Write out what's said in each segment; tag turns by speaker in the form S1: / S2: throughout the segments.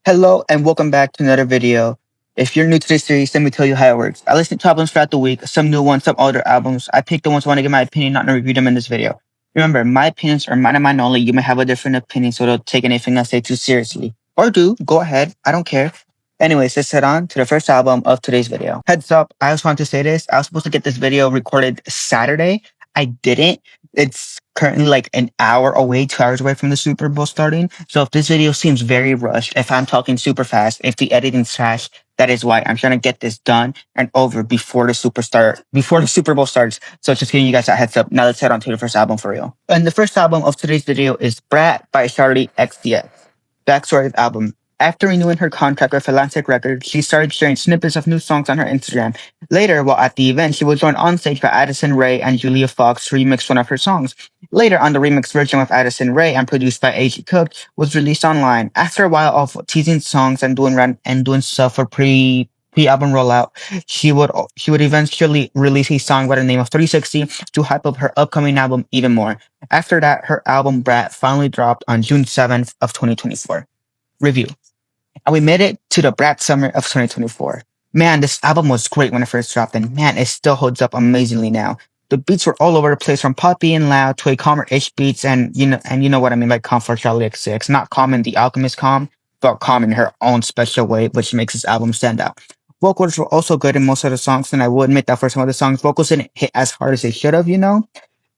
S1: Hello and welcome back to another video. If you're new to this series, let me tell you how it works. I listen to albums throughout the week, some new ones, some older albums. I pick the ones I want to give my opinion, not to review them in this video. Remember, my opinions are mine and mine only. You may have a different opinion, so don't take anything I say too seriously. Or do, go ahead, I don't care. Anyways, let's head on to the first album of today's video. Heads up, I just want to say this. I was supposed to get this video recorded Saturday. I didn't. It's currently like an hour away, 2 hours away from the Super Bowl starting. So if this video seems very rushed, if I'm talking super fast, if the editing's trash, that is why I'm trying to get this done and over before the Super Bowl starts. So just giving you guys a heads up. Now let's head on to the first album for real. And the first album of today's video is Brat by Charli XCX. Backstory of the album. After renewing her contract with Atlantic Records, she started sharing snippets of new songs on her Instagram. Later, while at the event, she was joined on stage by Addison Rae and Julia Fox to remix one of her songs. Later on, the remix version with Addison Rae and produced by A.G. Cook was released online. After a while of teasing songs and doing stuff for pre-album rollout, she would eventually release a song by the name of 360 to hype up her upcoming album even more. After that, her album Brat finally dropped on June 7th of 2024. Review. And we made it to the Brat summer of 2024. Man, this album was great when it first dropped, and man, it still holds up amazingly now. The beats were all over the place, from poppy and loud to a calmer-ish beats, and you know what I mean by calm for Charli XCX. Not calm in the Alchemist calm, but calm in her own special way, which makes this album stand out. Vocals were also good in most of the songs, and I will admit that for some of the songs, vocals didn't hit as hard as they should have,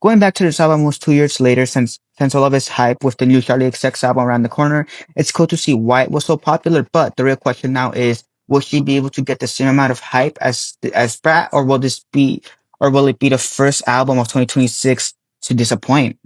S1: Going back to this album was 2 years later since all of his hype with the new Charli XCX album around the corner. It's cool to see why it was so popular, but the real question now is, will she be able to get the same amount of hype as Brat, or will it be the first album of 2026 to disappoint?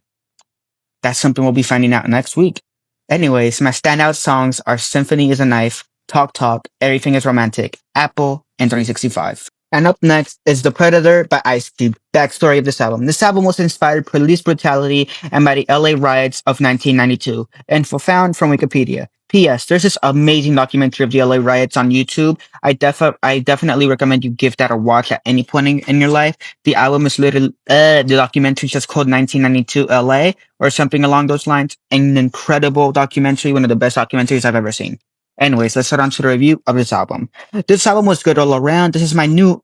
S1: That's something we'll be finding out next week. Anyways, my standout songs are Symphony is a Knife, Talk Talk, Everything is Romantic, Apple, and 365. And up next is The Predator by Ice Cube. Backstory of this album. This album was inspired by police brutality and by the LA riots of 1992. Info found from Wikipedia. P.S. There's this amazing documentary of the LA riots on YouTube. I definitely recommend you give that a watch at any point in your life. The album is literally, the documentary is just called 1992 LA or something along those lines. An incredible documentary, one of the best documentaries I've ever seen. Anyways, let's head on to the review of this album. This album was good all around. This is my new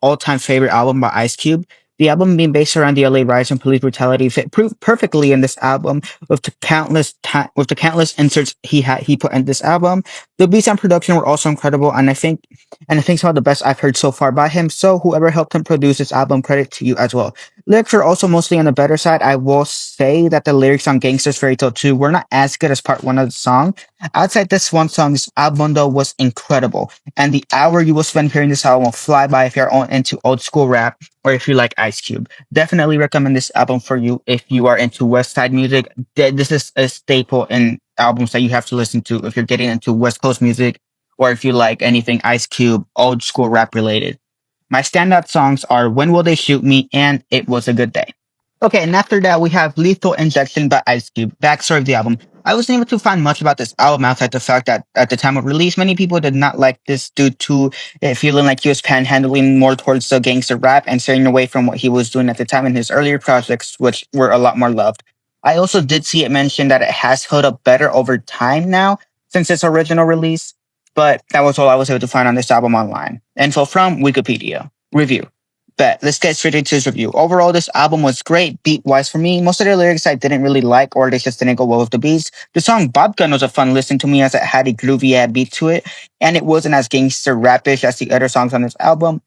S1: all-time favorite album by Ice Cube. The album being based around the LA riots and police brutality fit perfectly in this album with the countless inserts he put in this album. The beats and production were also incredible, and I think some of the best I've heard so far by him. So whoever helped him produce this album, credit to you as well. Lyrics are also mostly on the better side. I will say that the lyrics on Gangsta's Fairy Tale 2 were not as good as part 1 of the song. Outside this one song, this album though was incredible, and the hour you will spend hearing this album will fly by if you're into old school rap or if you like Ice Cube. Definitely recommend this album for you if you are into West Side music. This is a staple in albums that you have to listen to if you're getting into West Coast music or if you like anything Ice Cube, old school rap related. My standout songs are When Will They Shoot Me and It Was a Good Day. Okay, and after that, we have Lethal Injection by Ice Cube. Backstory of the album. I wasn't able to find much about this album outside the fact that at the time of release, many people did not like this due to it feeling like he was panhandling more towards the gangster rap and steering away from what he was doing at the time in his earlier projects, which were a lot more loved. I also did see it mentioned that it has held up better over time now since its original release, but that was all I was able to find on this album online. Info from Wikipedia. Review. Bet. Let's get straight into this review. Overall, this album was great beat-wise for me. Most of the lyrics I didn't really like, or they just didn't go well with the beats. The song Bob Gun was a fun listen to me as it had a groovy beat to it, and it wasn't as gangster rapish as the other songs on this album.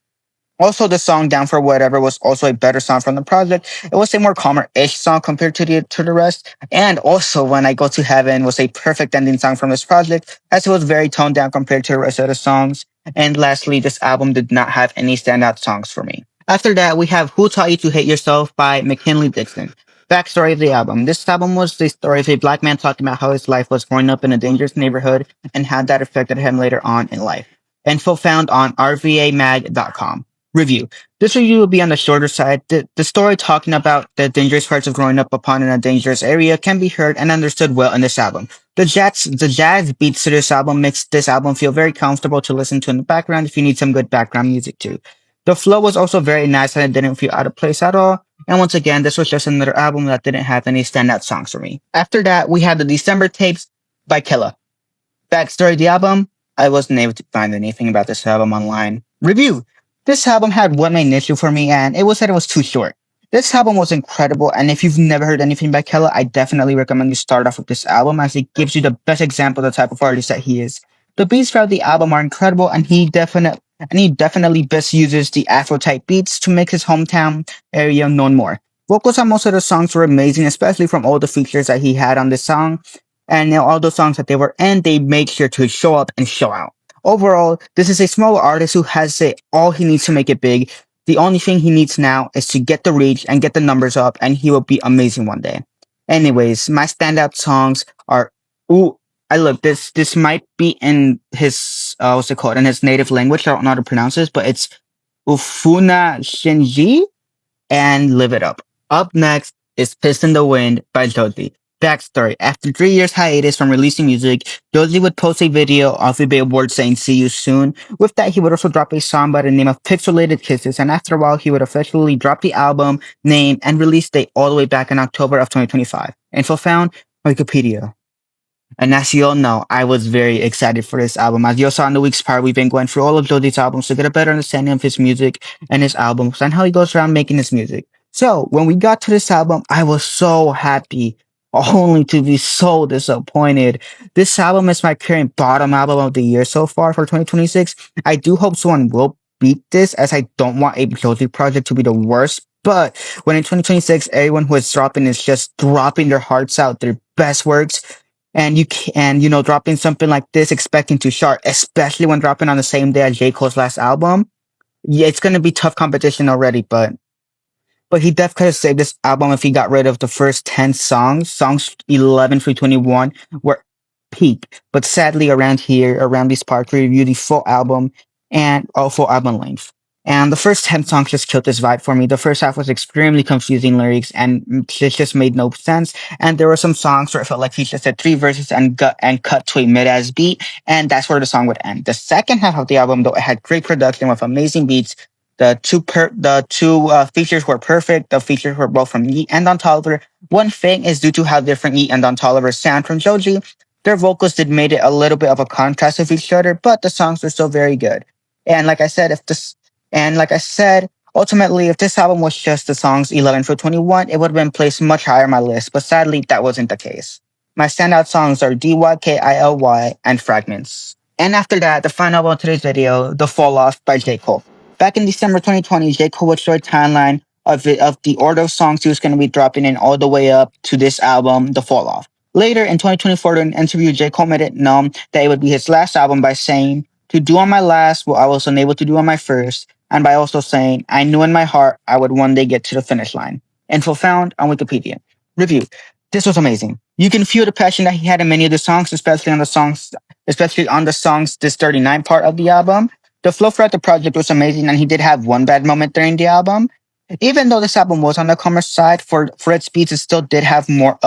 S1: Also, the song Down for Whatever was also a better song from the project. It was a more calmer-ish song compared to the rest. And also, When I Go to Heaven was a perfect ending song from this project, as it was very toned down compared to the rest of the songs. And lastly, this album did not have any standout songs for me. After that, we have Who Taught You to Hate Yourself by McKinley Dixon. Backstory of the album. This album was the story of a black man talking about how his life was growing up in a dangerous neighborhood and how that affected him later on in life. Info found on rvamag.com. Review. This review will be on the shorter side. The story talking about the dangerous parts of growing up upon in a dangerous area can be heard and understood well in this album. The jazz beats to this album makes this album feel very comfortable to listen to in the background if you need some good background music too. The flow was also very nice and it didn't feel out of place at all. And once again, this was just another album that didn't have any standout songs for me. After that, we had the December tapes by Killa. Backstory of the album, I wasn't able to find anything about this album online. Review. This album had one main issue for me, and it was that it was too short. This album was incredible, and if you've never heard anything by Killa, I definitely recommend you start off with this album as it gives you the best example of the type of artist that he is. The beats throughout the album are incredible, and he definitely best uses the Afro type beats to make his hometown area known more. Vocals on most of the songs were amazing, especially from all the features that he had on this song. And all those songs that they were in, they made sure to show up and show out. Overall, this is a small artist who has it all he needs to make it big. The only thing he needs now is to get the reach and get the numbers up, and he will be amazing one day. Anyways, my standout songs are ooh. I look this might be in his what's it called in his native language. I don't know how to pronounce this, but it's Ufuna Shinji and Live It Up. Up next is Piss in the Wind by Joji. Backstory. After 3 years hiatus from releasing music, Joji would post a video of a billboard saying see you soon. With that, he would also drop a song by the name of Pixelated Kisses, and after a while, he would officially drop the album, name, and release date all the way back in October of 2025. Info found Wikipedia. And as you all know, I was very excited for this album. As you all saw in the week's prior, we've been going through all of Joji's albums to get a better understanding of his music and his albums and how he goes around making his music. So when we got to this album, I was so happy, only to be so disappointed. This album is my current bottom album of the year so far for 2026. I do hope someone will beat this, as I don't want a Joji project to be the worst. But when in 2026, everyone who is dropping is just dropping their hearts out, their best works, and dropping something like this expecting to chart, especially when dropping on the same day as J. Cole's last album, yeah, it's gonna be tough competition already, but he definitely could have saved this album if he got rid of the first 10 songs. Songs 11 through 21 were peak. But sadly, around these parts, we review the full album and full album length. And the first 10 songs just killed this vibe for me. The first half was extremely confusing lyrics and it just made no sense. And there were some songs where it felt like he just said three verses and cut to a mid-ass beat. And that's where the song would end. The second half of the album, though, it had great production with amazing beats. The two features were perfect. The features were both from Yeet and Don Toliver. One thing is due to how different Yeet and Don Toliver sound from Joji, their vocals did made it a little bit of a contrast with each other, but the songs were still very good. And like I said, ultimately, if this album was just the songs 11 through 21, it would have been placed much higher on my list, but sadly, that wasn't the case. My standout songs are DYKILY and Fragments. And after that, the final album of today's video, The Fall Off by J. Cole. Back in December 2020, J. Cole would show a timeline of the order of songs he was going to be dropping in all the way up to this album, The Fall Off. Later in 2024, in an interview, J. Cole made it known that it would be his last album by saying, to do on my last what I was unable to do on my first, and by also saying, I knew in my heart I would one day get to the finish line. Info found on Wikipedia. Review. This was amazing. You can feel the passion that he had in many of the songs, especially on the songs This 39 part of the album. The flow throughout the project was amazing, and he did have one bad moment during the album. Even though this album was on the calmer side, for its beats, it still did have some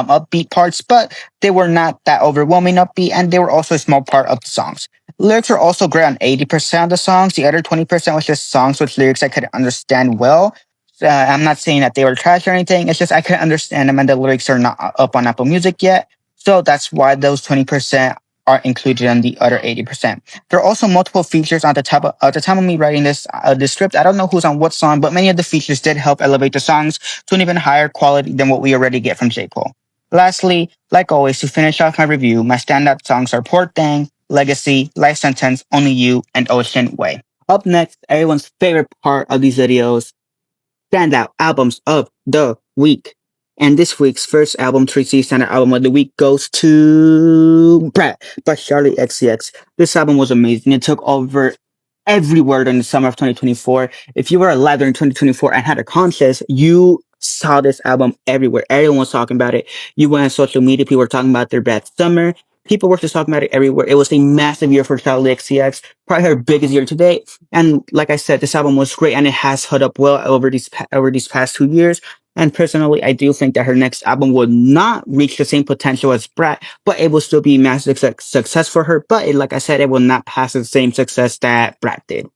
S1: upbeat parts, but they were not that overwhelming upbeat, and they were also a small part of the songs. Lyrics were also great on 80% of the songs. The other 20% was just songs with lyrics I could understand well. I'm not saying that they were trash or anything. It's just I couldn't understand them, and the lyrics are not up on Apple Music yet. So that's why those 20% are included in the other 80%. There are also multiple features at the time of me writing this script. I don't know who's on what song, but many of the features did help elevate the songs to an even higher quality than what we already get from J. Cole. Lastly, like always, to finish off my review, my standout songs are Poor Thing, Legacy, Life Sentence, Only You, and Ocean Way. Up next, everyone's favorite part of these videos, standout albums of the week. And this week's first album, 3C Standout Album of the Week, goes to Brat by Charli XCX. This album was amazing. It took over everywhere in the summer of 2024. If you were alive during 2024 and had a conscience, you saw this album everywhere. Everyone was talking about it. You went on social media, people were talking about their bad summer. People were just talking about it everywhere. It was a massive year for Charli XCX, probably her biggest year to date. And like I said, this album was great, and it has held up well over these past 2 years. And personally, I do think that her next album will not reach the same potential as Brat, but it will still be massive success for her. But like I said, it will not pass the same success that Brat did.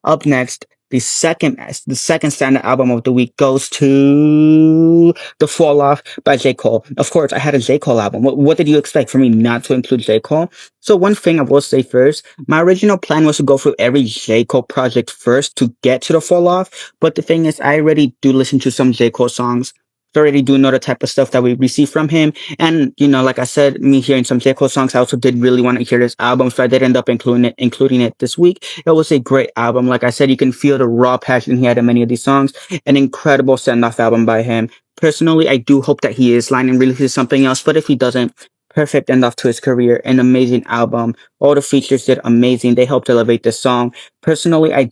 S1: Up next, the second standout album of the week goes to The Fall Off by J. Cole. Of course, I had a J. Cole album. What did you expect for me not to include J. Cole? So one thing I will say first, my original plan was to go through every J. Cole project first to get to The Fall Off. But the thing is, I already do listen to some J. Cole songs. I already do know the type of stuff that we receive from him. And, like I said, me hearing some J. Cole songs, I also did really want to hear this album. So I did end up including it this week. It was a great album. Like I said, you can feel the raw passion he had in many of these songs. An incredible send-off album by him. Personally, I do hope that he is lying and releases something else. But if he doesn't, perfect end off to his career. An amazing album. All the features did amazing. They helped elevate the song. Personally, I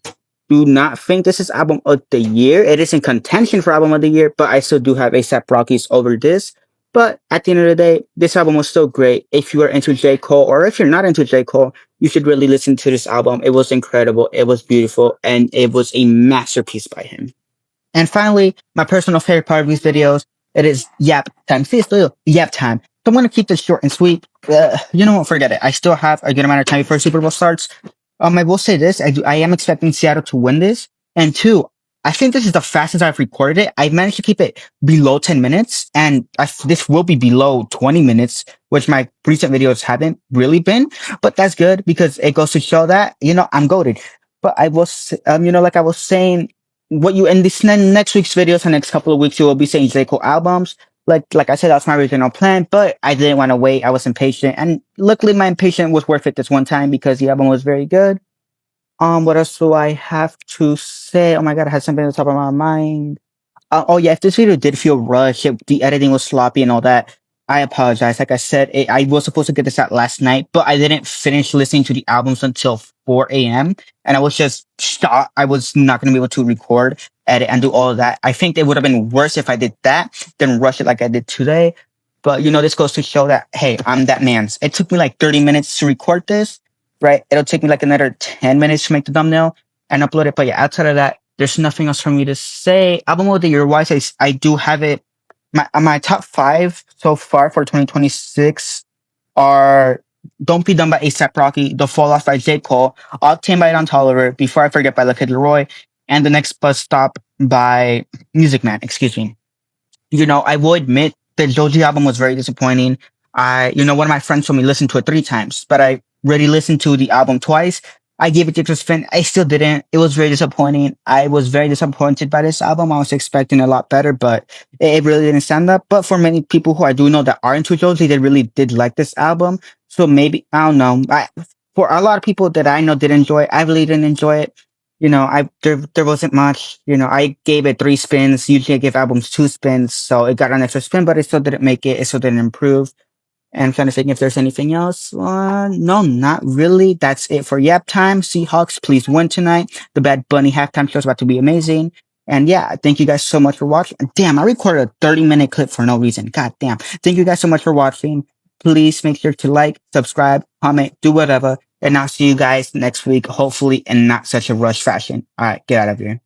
S1: do not think this is album of the year. It is in contention for album of the year, but I still do have A$AP Rocky's over this. But at the end of the day, this album was still great. If you are into J. Cole, or if you're not into J. Cole, you should really listen to this album. It was incredible. It was beautiful. And it was a masterpiece by him. And finally, my personal favorite part of these videos, it is yap time. See, it's little yap time. So I'm going to keep this short and sweet. You know what? Forget it. I still have a good amount of time before Super Bowl starts. I will say this. I am expecting Seattle to win this. And two, I think this is the fastest I've recorded it. I managed to keep it below 10 minutes. And this will be below 20 minutes, which my recent videos haven't really been. But that's good because it goes to show that, I'm goated. But I was, like I was saying, what you in this next week's videos, the next couple of weeks, you will be saying J. Cole albums. Like I said, that's my original plan, but I didn't want to wait. I was impatient, and luckily my impatience was worth it this one time because the album was very good. What else do I have to say? Oh my god, I had something on the top of my mind. Oh yeah, if this video did feel rushed, the editing was sloppy and all that, I apologize. Like I said, I was supposed to get this out last night, but I didn't finish listening to the albums until 4 a.m. And I was just shocked. I was not going to be able to record, edit, and do all of that. I think it would have been worse if I did that than rush it like I did today. But this goes to show that, hey, I'm that man's. It took me like 30 minutes to record this, right? It'll take me like another 10 minutes to make the thumbnail and upload it. But yeah, outside of that, there's nothing else for me to say. Album of the year wise, I do have it. My top 5 so far for 2026 are Don't Be Done by A$AP Rocky, The Fall Off by J. Cole, Octane by Don Toliver, Before I Forget by The Kid Laroi, and The Next Bus Stop by Music Man, excuse me. I will admit the Joji album was very disappointing. One of my friends told me listen to it 3 times, but I already listened to the album twice. I gave it to spin. I still didn't. It was very disappointing. I was very disappointed by this album. I was expecting a lot better, but it really didn't stand up. But for many people who I do know that are into Joji, they really did like this album. So maybe, I don't know. For a lot of people that I know did enjoy it, I really didn't enjoy it. There wasn't much. I gave it 3 spins. Usually I give albums 2 spins, so it got an extra spin, but it still didn't make it. It still didn't improve. And I'm trying to think if there's anything else. No, not really. That's it for Yap Time. Seahawks, please win tonight. The Bad Bunny halftime show is about to be amazing. And yeah, thank you guys so much for watching. Damn, I recorded a 30-minute clip for no reason. God damn. Thank you guys so much for watching. Please make sure to like, subscribe, comment, do whatever. And I'll see you guys next week, hopefully in not such a rush fashion. All right, get out of here.